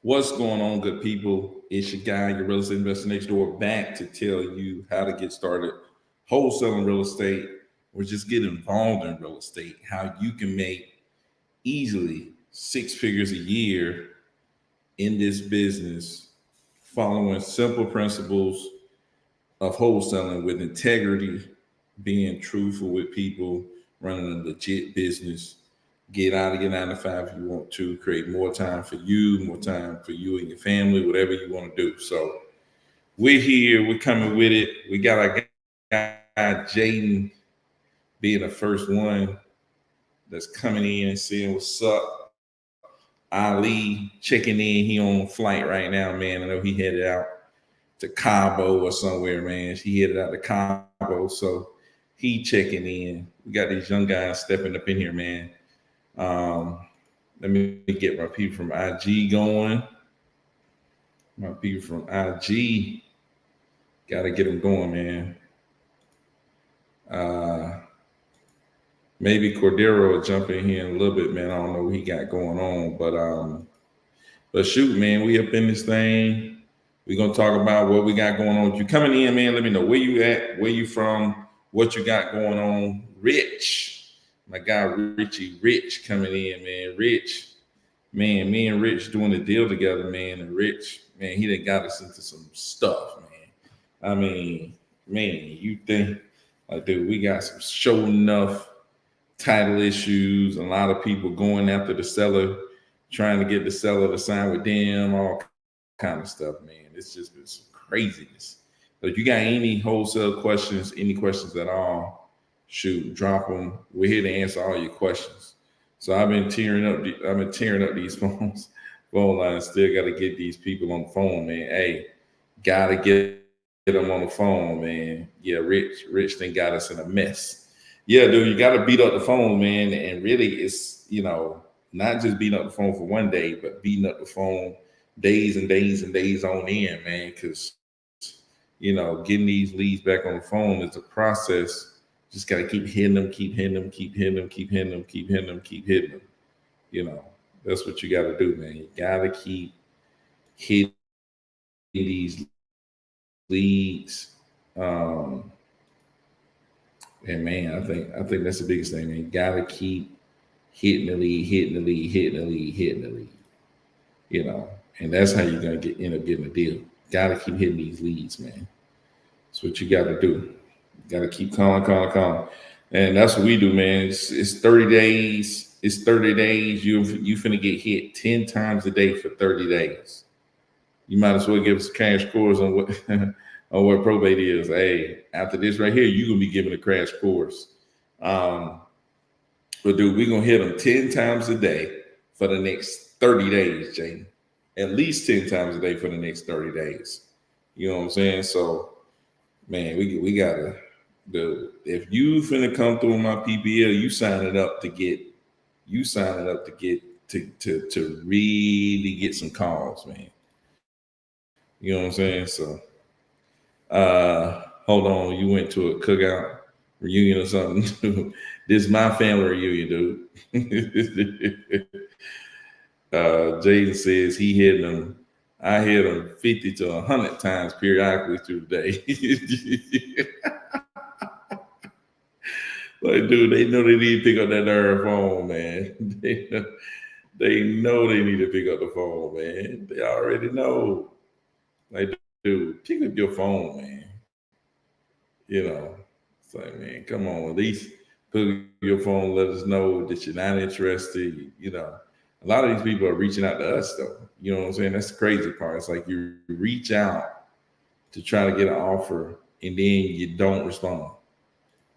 What's going on, good people? It's your guy, your real estate investor next door, back to tell you how to get started wholesaling real estate or just get involved in real estate, how you can make easily 6 figures a year in this business, following simple principles of wholesaling with integrity, being truthful with people, running a legit business. Get out of your 9 to 5 if you want to, create more time for you, more time for you and your family, whatever you want to do. So we're here, we're coming with it. We got our guy Jaden being the first one that's coming in and saying what's up. Ali checking in. He on flight right now, man. I know he headed out to Cabo or somewhere, man. He headed out to Cabo, so he checking in. We got these young guys stepping up in here, man. Um, Let me get my people from IG going. My people from IG, gotta get them going, man. Uh, Maybe Cordero will jump in here in a little bit, man. I don't know what he got going on, but shoot, man, we up in this thing. We're gonna talk about what we got going on. If you coming in, man, let me know where you at, where you from, what you got going on. Rich, my guy Richie Rich coming in, man. Rich, man, me and Rich doing a deal together, man. And Rich, man, he done got us into some stuff, man. I mean, man, you think like, dude, we got some show enough title issues, a lot of people going after the seller, trying to get the seller to sign with them, all kind of stuff, man. It's just been some craziness. But if you got any wholesale questions, any questions at all, shoot, drop them. We're here to answer all your questions. So I've been tearing up. I've been tearing up these phone lines. Still got to get these people on the phone, man. Hey, gotta get them on the phone, man. Yeah, Rich then got us in a mess. Yeah, dude, you got to beat up the phone, man. And really, it's not just beating up the phone for one day, but beating up the phone days and days and days on end, man. Because getting these leads back on the phone is a process. Just got to keep hitting them, keep hitting them, keep hitting them, keep hitting them, keep hitting them, keep hitting them. You know, that's what you got to do, man. You got to keep hitting these leads. Um, and man, I think that's the biggest thing, man. You gotta keep hitting the lead, hitting the lead, hitting the lead, hitting the lead. You know, and that's how you're gonna end up getting a deal. Gotta keep hitting these leads, man. That's what you gotta do. You gotta keep calling, calling, calling. And that's what we do, man. It's 30 days. It's 30 days. You finna get hit 10 times a day for 30 days. You might as well give us a crash course on what on what probate is. Hey, after this right here, you're gonna be given a crash course. Um, but dude, we're gonna hit them 10 times a day for the next 30 days, Jaden. At least 10 times a day for the next 30 days. You know what I'm saying? So, man, we gotta do. If you finna come through my PPL, you sign it up to get to really get some calls, man. You know what I'm saying? So hold on, you went to a cookout reunion or something. This is my family reunion, dude. Jaden says he hit them. I hit them 50 to 100 times periodically through the day. Like, dude, they know they need to pick up that darn phone, man. They know they need to pick up the phone, man. They already know. Like, dude, pick up your phone, man. You know, it's like, man, come on, at least pick up your phone, let us know that you're not interested. A lot of these people are reaching out to us, though. You know what I'm saying? That's the crazy part. It's like you reach out to try to get an offer and then you don't respond.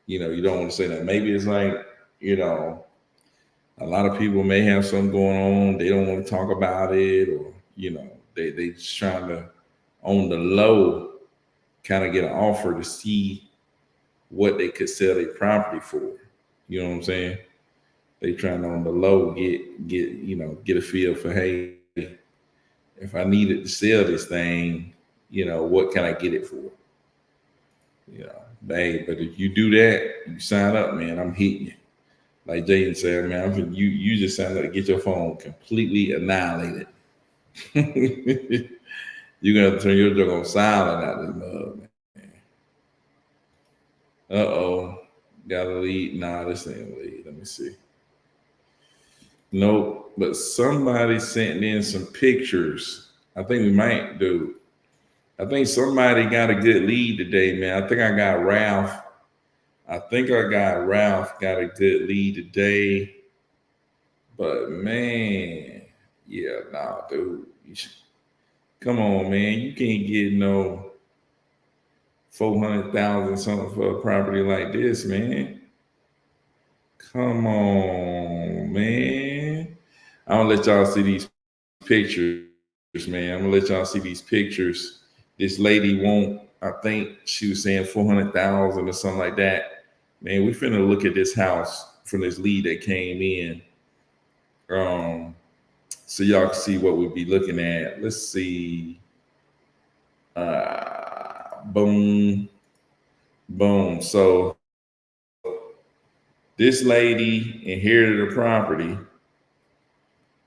You don't want to say that. Maybe it's like, you know, a lot of people may have something going on. They don't want to talk about it, or, they just trying to, on the low, kind of get an offer to see what they could sell their property for. You know what I'm saying? They trying to, on the low, get a feel for, hey, if I needed to sell this thing, what can I get it for? Hey, but if you do that, you sign up, man, I'm hitting you. Like Jaden said, man, you just signed up to get your phone completely annihilated. You're gonna have to turn your joke on silent out this mug, man. Uh-oh. Got a lead. Nah, this ain't a lead. Let me see. Nope. But somebody sent in some pictures. I think we might do. I think somebody got a good lead today, man. I think I got Ralph. Got a good lead today. But man, yeah, nah, dude. Come on, man. You can't get no 400,000 something for a property like this, man. Come on, man. I'm gonna let y'all see these pictures, man. I'm gonna let y'all see these pictures. This lady won't, I think she was saying 400,000 or something like that. Man, we finna look at this house from this lead that came in. So y'all can see what we'll be looking at. Let's see. Boom, boom. So this lady inherited a property,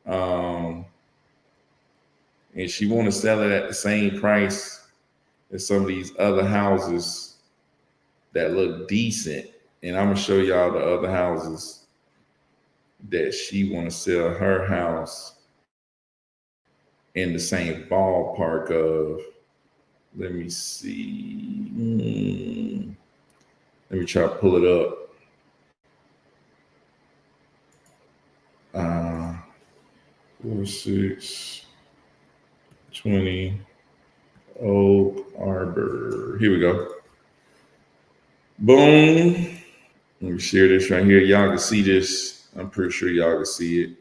and she want to sell it at the same price as some of these other houses that look decent. And I'm gonna show y'all the other houses that she want to sell her house in the same ballpark of. Let me see. Let me try to pull it up. 4620 Oak Arbor. Here we go. Boom. Let me share this right here. Y'all can see this. I'm pretty sure y'all can see it.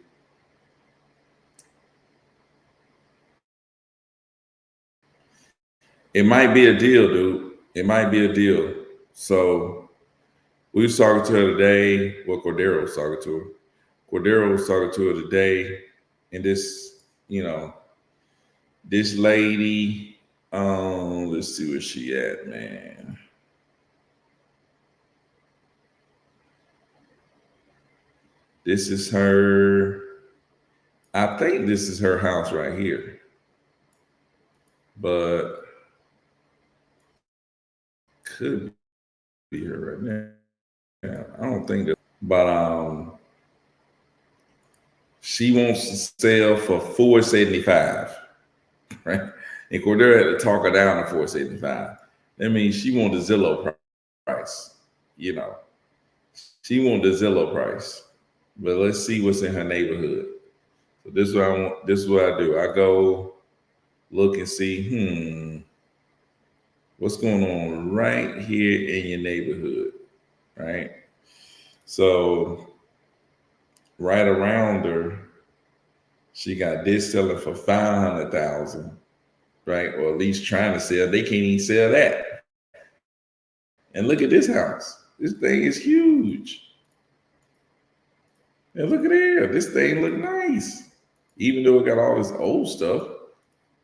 It might be a deal, dude. It might be a deal. So we was talking to her today. Well, Cordero was talking to her. Cordero was talking to her today. And this, this lady, let's see where she at, man. This is her. I think this is her house right here. But could be her right now. I don't think that. But she wants to sell for $475, right? And Cordero had to talk her down to $475. That means she wants the Zillow price. She wants the Zillow price. But let's see what's in her neighborhood. So this is what I want. This is what I do. I go look and see, what's going on right here in your neighborhood, right? So right around her, she got this selling for 500,000, right? Or at least trying to sell. They can't even sell that. And look at this house. This thing is huge. And look at here. This thing look nice. Even though it got all this old stuff,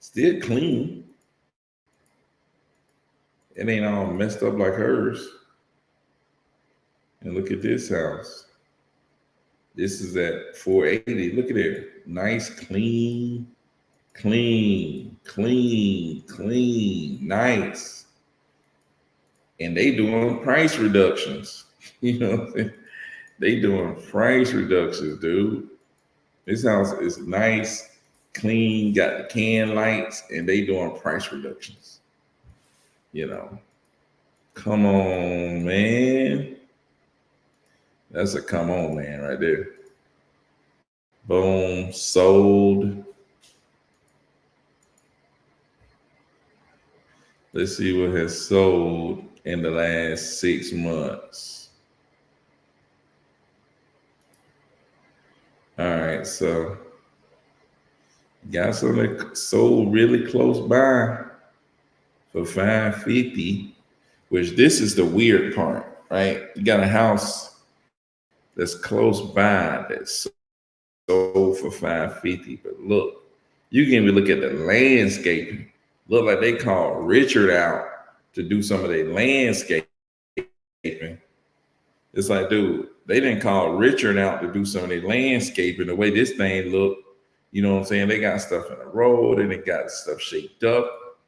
still clean. It ain't all messed up like hers. And look at this house. This is at 480. Look at it. Nice, clean, nice. And they doing price reductions. They doing price reductions, dude. This house is nice, clean, got the can lights, and they doing price reductions. Come on, man. That's a come on, man, right there. Boom, sold. Let's see what has sold in the last 6 months. All right, so got something that sold really close by for $550, which this is the weird part, right? You got a house that's close by that's sold for $550, but look, you can even look at the landscaping. Look like they called Richard out to do some of their landscaping. It's like, dude, they didn't call Richard out to do some of their landscaping. The way this thing looked, You know what I'm saying? They got stuff in the road and they got stuff shaped up.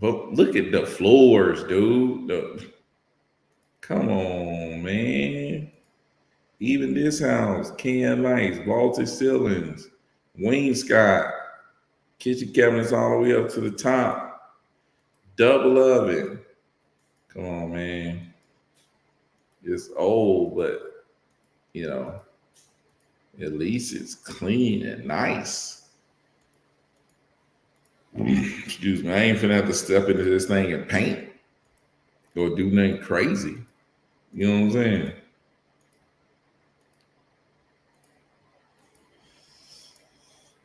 But look at the floors, dude. Come on, man. Even this house, can lights, vaulted ceilings, wainscot, kitchen cabinets all the way up to the top, double oven. Come on, man. It's old, but you know, at least it's clean and nice. Excuse me. I ain't finna have to step into this thing and paint or do nothing crazy. You know what I'm saying?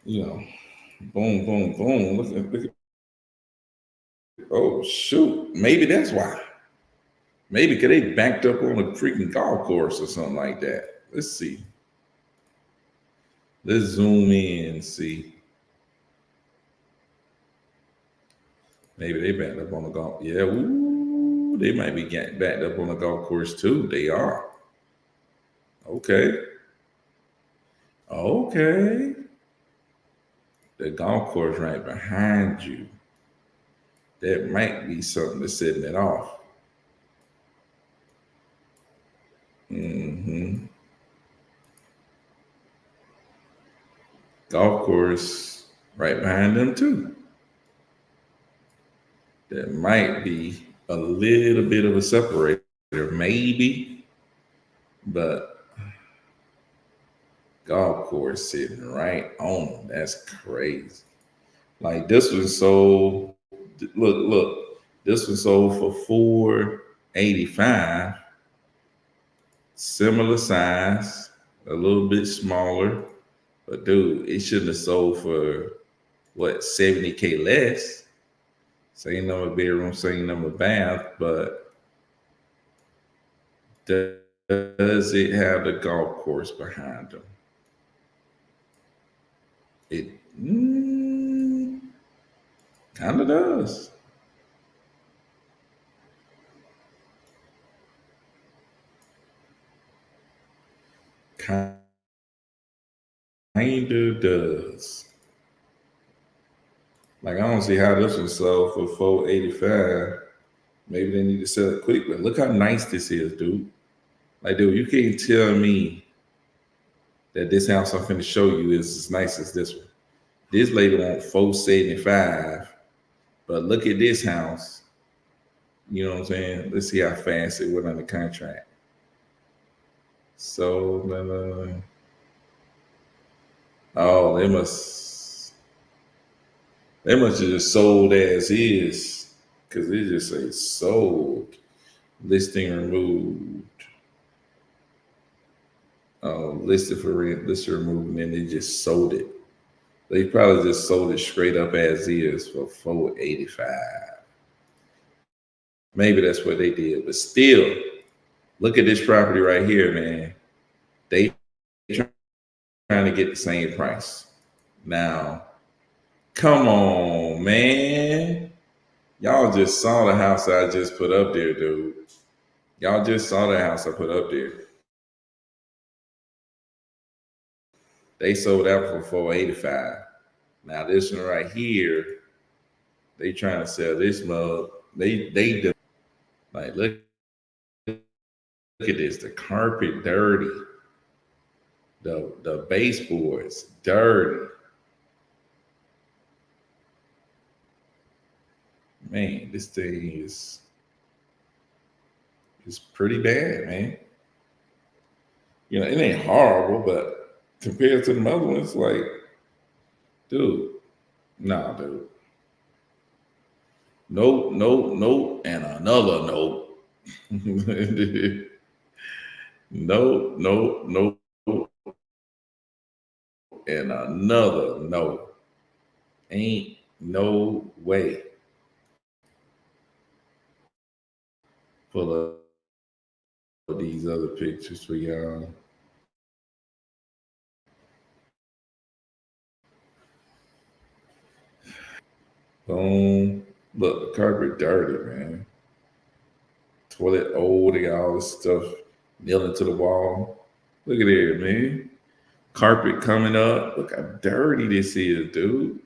You know, boom, boom, boom. Look at, oh shoot. Maybe that's why. Maybe because they backed up on a freaking golf course or something like that. Let's see. Let's zoom in and see. Maybe they backed up on the golf. Yeah, ooh, they might be getting backed up on the golf course too. They are. Okay. Okay. The golf course right behind you. That might be something that's setting it off. Hmm. Golf course right behind them too. That might be a little bit of a separator, maybe, but golf course sitting right on them. That's crazy. Like this one sold. Look. This one sold for 485. Similar size, a little bit smaller, but dude, it shouldn't have sold for what 70K less. Same number bedroom, same number bath, but does it have the golf course behind them? It kind of does. Kind of does. Like I don't see how this one sold for 485. Maybe they need to sell it quick, but look how nice this is, dude. Like, dude, you can't tell me that this house I'm finna show you is as nice as this one. This lady want 475, but look at this house. You know what I'm saying? Let's see how fast it went under contract. So, oh, they must have just sold as is, because it just say sold, listing removed, listed for rent, listed removed, and then they just sold it. They probably just sold it straight up as is for 485. Maybe that's what they did, but still, look at this property right here, man. They trying to get the same price. Now, come on, man. Y'all just saw the house I just put up there, dude. Y'all just saw the house I put up there. They sold out for 485. Now this one right here, they trying to sell this mug. They do. Like look at this. The carpet dirty. The baseboards dirty. Man, this thing is pretty bad, man. You know, it ain't horrible, but compared to the other ones, like, dude, nah, dude. Nope, nope, nope, and another nope. Nope, nope, nope, and another no. Ain't no way. Pull up these other pictures for y'all. Boom. Look, the carpet dirty, man. Toilet old, they got all this stuff nailing to the wall. Look at there, man. Carpet coming up. Look how dirty this is, dude.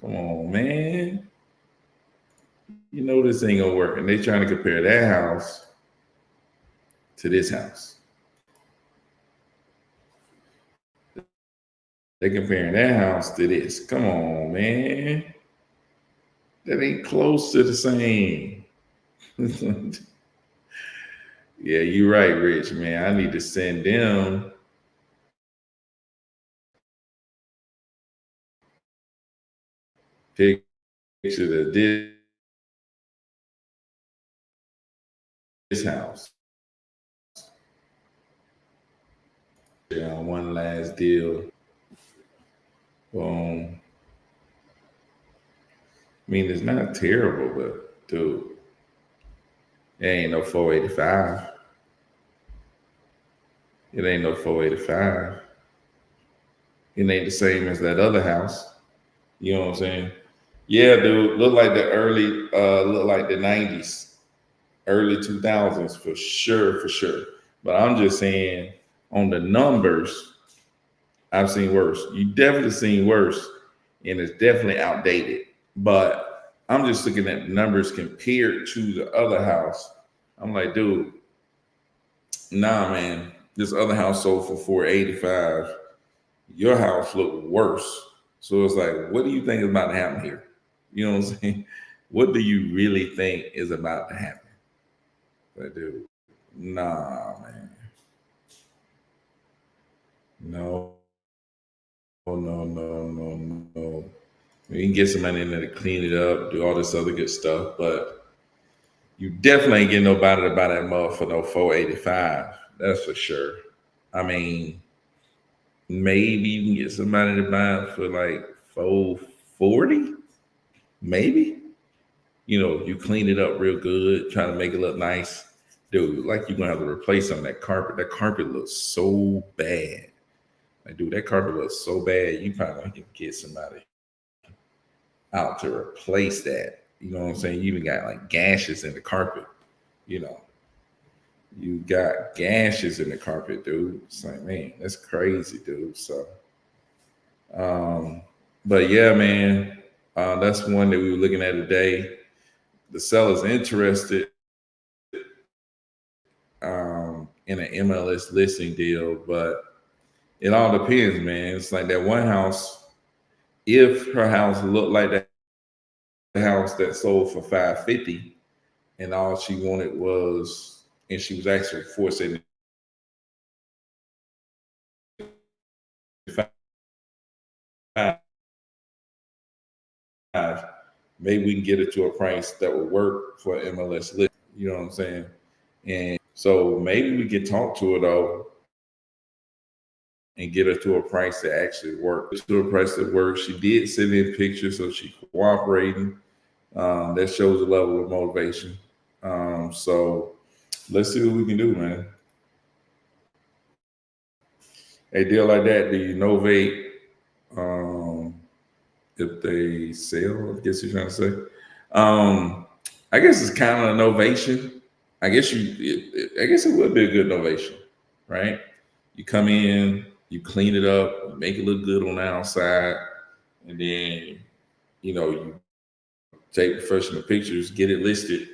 Come on, man. You know this ain't gonna work. And they trying to compare that house to this house. They comparing that house to this. Come on, man. That ain't close to the same. Yeah, you're right, Rich, man. I need to send them pictures of this house. Yeah, one last deal. Boom. I mean, it's not terrible, but dude, it ain't no 485. It ain't no 485. It ain't the same as that other house. You know what I'm saying? Yeah, dude. Look like the 90s, early 2000s for sure, for sure. But I'm just saying on the numbers, I've seen worse. You definitely seen worse, and it's definitely outdated. But I'm just looking at the numbers compared to the other house. I'm like, dude, nah, man. This other house sold for 485. Your house looked worse. So it's like, what do you think is about to happen here? You know what I'm saying? What do you really think is about to happen? Like, dude, nah, man. No, no. You can get somebody in there to clean it up, do all this other good stuff, but you definitely ain't getting nobody to buy that mug for no 485. That's for sure. I mean, maybe you can get somebody to buy it for like 440, maybe. You know, you clean it up real good, try to make it look nice. Dude, like you're gonna have to replace some of that carpet. That carpet looks so bad. Like, dude, that carpet looks so bad. You probably can get somebody out to replace that. You know what I'm saying? You even got like gashes in the carpet. You know, you got gashes in the carpet, dude. It's like, man, that's crazy, dude. So, um, but yeah, man, that's one that we were looking at today. The seller's interested in an MLS listing deal, but it all depends, man. It's like that one house. If her house looked like that house that sold for 550, and all she wanted was, and she was actually 475, maybe we can get it to a price that would work for MLS list. You know what I'm saying? And so maybe we can talk to her though and get her to a price that actually works. To a price that works. She did send in pictures, so she cooperating. That shows a level of motivation. So let's see what we can do, man. A deal like that, do you novate um, if they sell? I guess you're trying to say. Um, I guess it's kind of an novation. I guess it would be a good novation, right? You come in, you clean it up, make it look good on the outside, and then you take professional pictures, get it listed.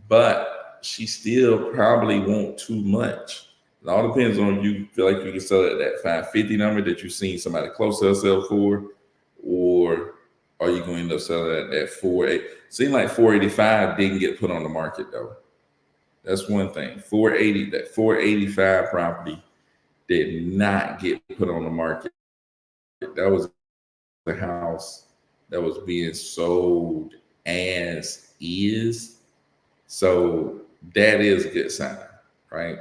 But she still probably want too much. It all depends on you feel like you can sell it at that 550 number that you've seen somebody close to herself for, or are you going to end up selling it at that 48? Seemed like 485 didn't get put on the market though. That's one thing. 480, that 485 property did not get put on the market. That was the house that was being sold as is. So that is a good sign, right?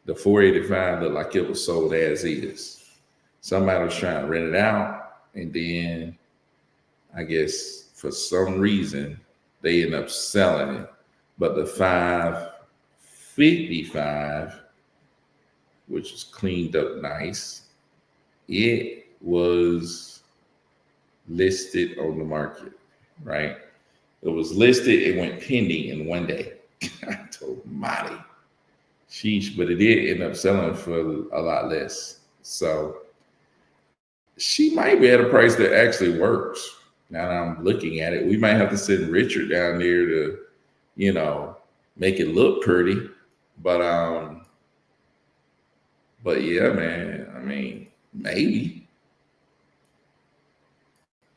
The 485 looked like it was sold as is. Somebody was trying to rent it out, and then I guess for some reason they end up selling it. But the 555, which is cleaned up nice, it was listed on the market, right? It was listed, it went pending in one day. I told Marty, Sheesh, but it did end up selling for a lot less. So she might be at a price that actually works. Now that I'm looking at it, we might have to send Richard down there to, you know, make it look pretty. But but yeah, man. I mean, maybe.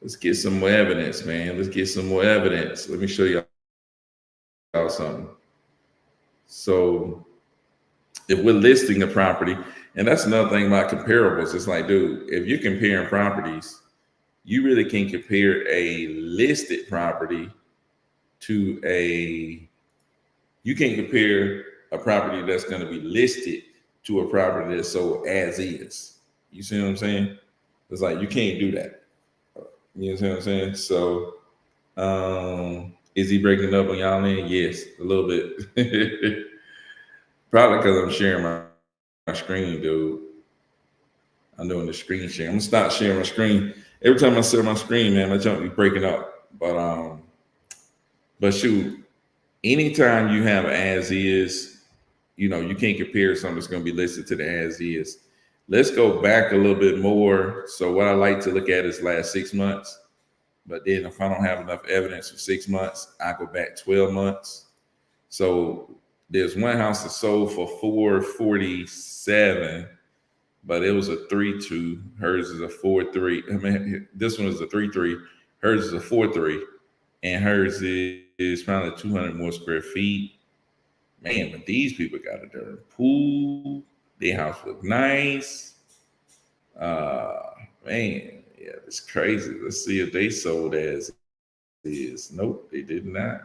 Let's get some more evidence, man. Let's get some more evidence. Let me show y'all something. So if we're listing a property, and that's another thing about comparables, it's like, dude, if you're comparing properties, you really can compare a listed property to you can compare a property that's going to be listed to a property that's sold as is. You see what I'm saying? It's like you can't do that. You know what I'm saying? So, is he breaking up on y'all end? Yes, a little bit. Probably because I'm sharing my screen, dude. I'm doing the screen share. I'm gonna stop sharing my screen. Every time I share my screen, man, my junk be breaking up. But shoot, anytime you have as is, you can't compare something that's gonna be listed to the as is. Let's go back a little bit more. So what I like to look at is last 6 months. But then if I don't have enough evidence for 6 months, I go back 12 months. So there's one house that sold for 447, but it was a 3-2. Hers is a 4-3. I mean, this one is a 3-3. Hers is a 4-3, and hers is probably 200 more square feet. Man, but these people got a darn pool. Their house look nice. Man, yeah, it's crazy. Let's see if they sold as is. Nope, they did not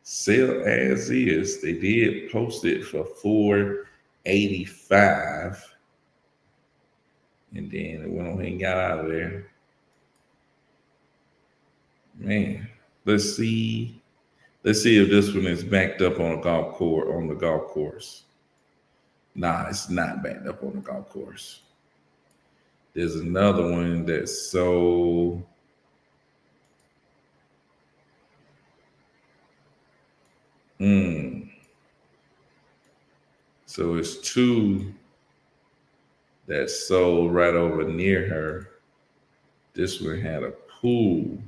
sell as is. They did post it for 485, and then it went on and got out of there. Man, let's see. Let's see if this one is backed up on a golf course on the golf course. Nah, it's not backed up on the golf course. There's another one that's sold. So it's two that sold right over near her. This one had a pool,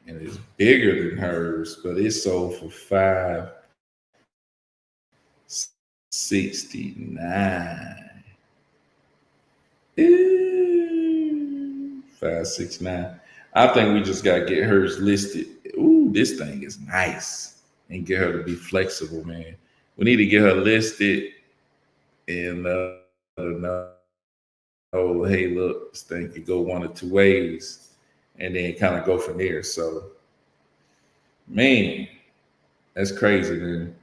and it's bigger than hers, but it sold for 569. 569. I think we just gotta get hers listed. Ooh, this thing is nice, and get her to be flexible, man. We need to get her listed and let her know, oh, hey, look, this thing could go one or two ways, and then kind of go from there. So, man, that's crazy, man.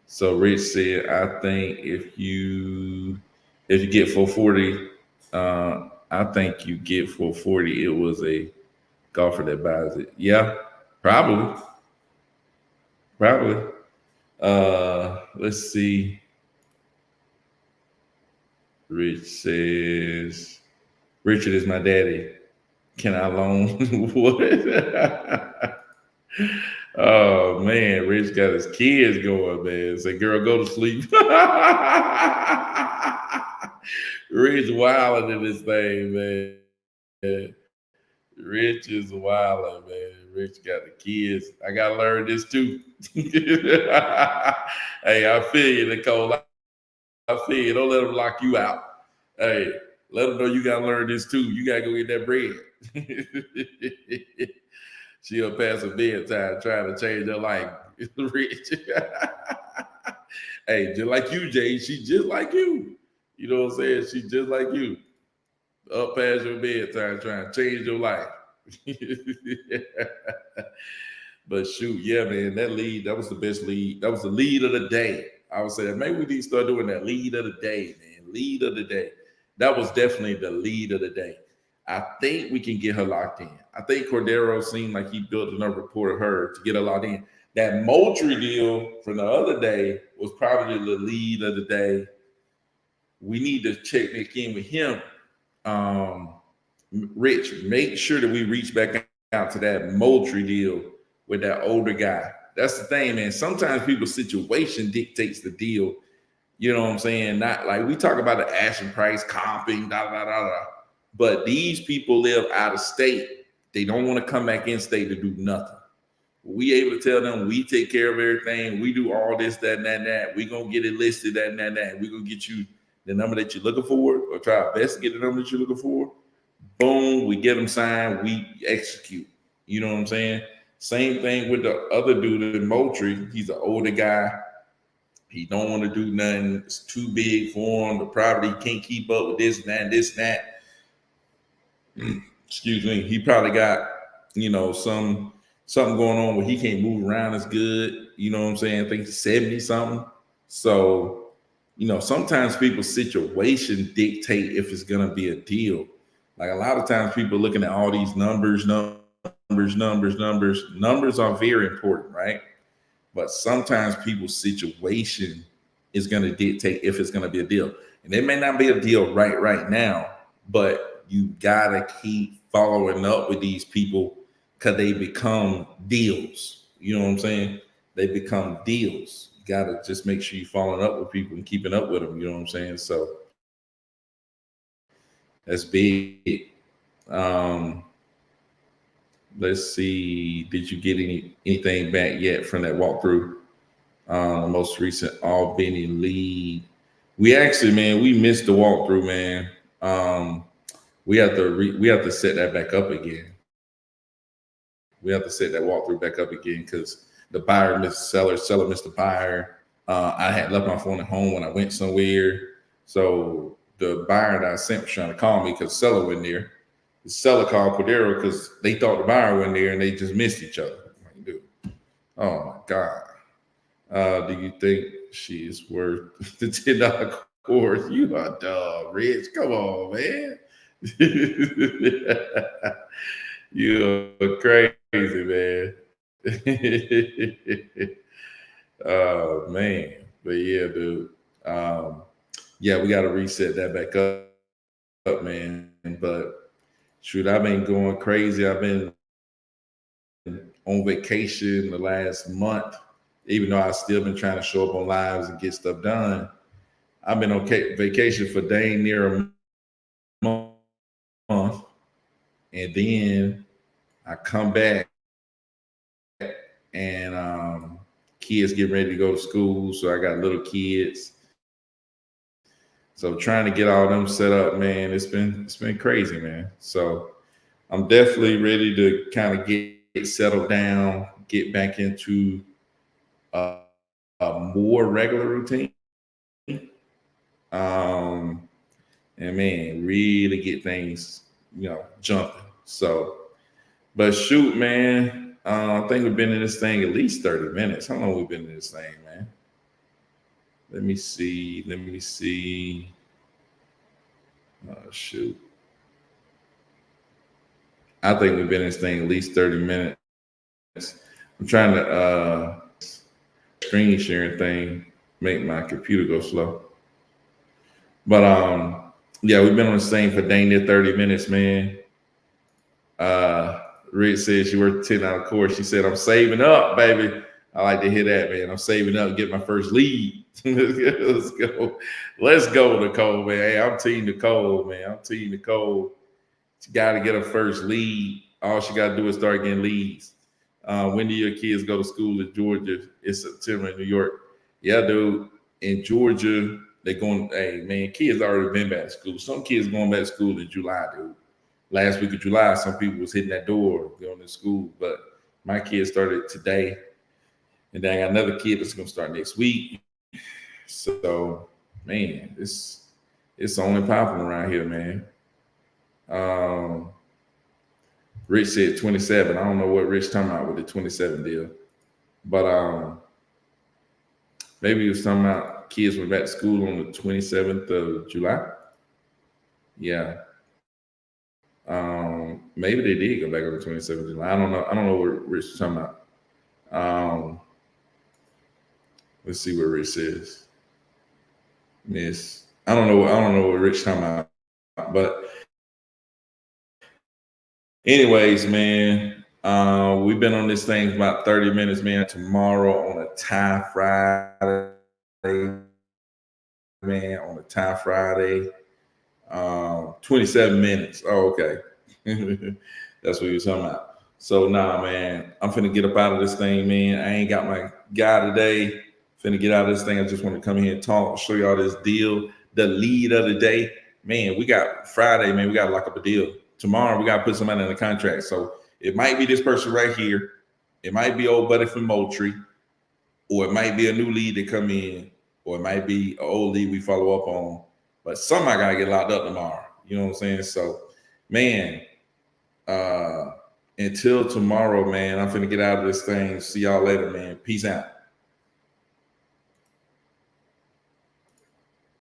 So Rich said, I think if you get 440, I think you get 440. It was a golfer that buys it. Yeah, probably. Probably. Let's see. Rich says, Richard is my daddy. Can I loan? What? Oh man, Rich got his kids going, man. Say, girl, go to sleep. Rich wilding in this thing, man. Rich is wilding, man. Rich got the kids. I gotta learn this too. Hey, I feel you, Nicole. I feel you. Don't let them lock you out. Hey, let them know you gotta learn this too. You gotta go get that bread. She'll pass a bedtime trying to change her life. Rich. Hey, just like you, Jay. She just like you. You know what I'm saying? She just like you. Up past your bedtime trying to change your life. But shoot, yeah, man, that was the best lead. That was the lead of the day. I would say that maybe we need to start doing that lead of the day, man. Lead of the day. That was definitely the lead of the day. I think we can get her locked in. I think Cordero seemed like he built enough rapport of her to get her locked in. That Moultrie deal from the other day was probably the lead of the day. We need to check back in with him. Rich, make sure that we reach back out to that Moultrie deal with that older guy. That's the thing, man. Sometimes people's situation dictates the deal. You know what I'm saying? Not like we talk about the asking price, comping, da da da da. But these people live out of state. They don't want to come back in state to do nothing. We able to tell them we take care of everything. We do all this, that, and that. We gonna get it listed, that, and that. We gonna get you the number that you're looking for, or try our best to get the number that you're looking for. Boom, we get them signed. We execute. You know what I'm saying? Same thing with the other dude in Moultrie. He's an older guy. He don't want to do nothing. It's too big for him. The property can't keep up with this and that, this and that. Excuse me. He probably got, something going on where he can't move around as good. You know what I'm saying? I think he's 70 something. So, sometimes people's situation dictate if it's gonna be a deal. Like a lot of times people looking at all these numbers. Numbers are very important, right? But sometimes people's situation is going to dictate if it's going to be a deal. And it may not be a deal right now, but you got to keep following up with these people because they become deals. You know what I'm saying? They become deals. You got to just make sure you're following up with people and keeping up with them. You know what I'm saying? So that's big. Um, let's see. Did you get anything back yet from that walkthrough? The most recent Albany lead. We actually, man, we missed the walkthrough, man. We have to set that back up again. We have to set that walkthrough back up again because the buyer missed the seller missed the buyer. I had left my phone at home when I went somewhere, so the buyer that I sent was trying to call me because the seller wasn't there. The seller called Cordero because they thought the buyer wasn't there and they just missed each other. Like, dude, oh my god. Do you think she is worth the $10 course? You are dumb, Rich. Come on, man. You are crazy, man. Oh man. But yeah, dude. Yeah, we gotta reset that back up, man. But shoot, I've been going crazy. I've been on vacation the last month, even though I've still been trying to show up on lives and get stuff done. I've been on vacation for dang near a month, and then I come back and kids get ready to go to school. So I got little kids. So trying to get all them set up, man, it's been crazy, man. So I'm definitely ready to kind of get settled down, get back into a more regular routine. And man, really get things, jumping. So, but shoot, man, I think we've been in this thing at least 30 minutes. How long we've been in this thing, man? Let me see. Shoot. I think we've been in this thing at least 30 minutes. I'm trying to screen sharing thing make my computer go slow. But yeah, we've been on this thing for dang near 30 minutes, man. Rich said she worked $10 course. She said, I'm saving up, baby. I like to hear that, man. I'm saving up to get my first lead. Let's go. Let's go, Nicole, man. Hey, I'm team Nicole, man. I'm team Nicole. She got to get her first lead. All she got to do is start getting leads. When do your kids go to school in Georgia? It's September in New York. Yeah, dude. In Georgia, they're going, hey, man, kids already been back to school. Some kids going back to school in July, dude. Last week of July, some people was hitting that door going to school, but my kids started today. And then I got another kid that's going to start next week. So, man, it's only popping around here, man. Rich said 27. I don't know what Rich talking about with the 27 deal. But maybe he was talking about kids went back to school on the 27th of July. Yeah. Maybe they did go back on the 27th of July. I don't know. I don't know what Rich was talking about. Let's see what Rich says. Miss. I don't know what Rich talking about. But anyways, man, We've been on this thing for about 30 minutes, man. Tomorrow on a Thai Friday, man, on a Thai Friday. 27 minutes. Oh, okay. That's what you're talking about. So nah, man, I'm finna get up out of this thing, man. I ain't got my guy today. Finna get out of this thing. I just want to come here and talk, show y'all this deal. The lead of the day, man. We got Friday, man. We got to lock up a deal. Tomorrow, we got to put somebody in the contract. So it might be this person right here. It might be old buddy from Moultrie, or it might be a new lead that come in, or it might be an old lead we follow up on. But somebody gotta get locked up tomorrow. You know what I'm saying? So, man, until tomorrow, man, I'm finna get out of this thing. See y'all later, man. Peace out.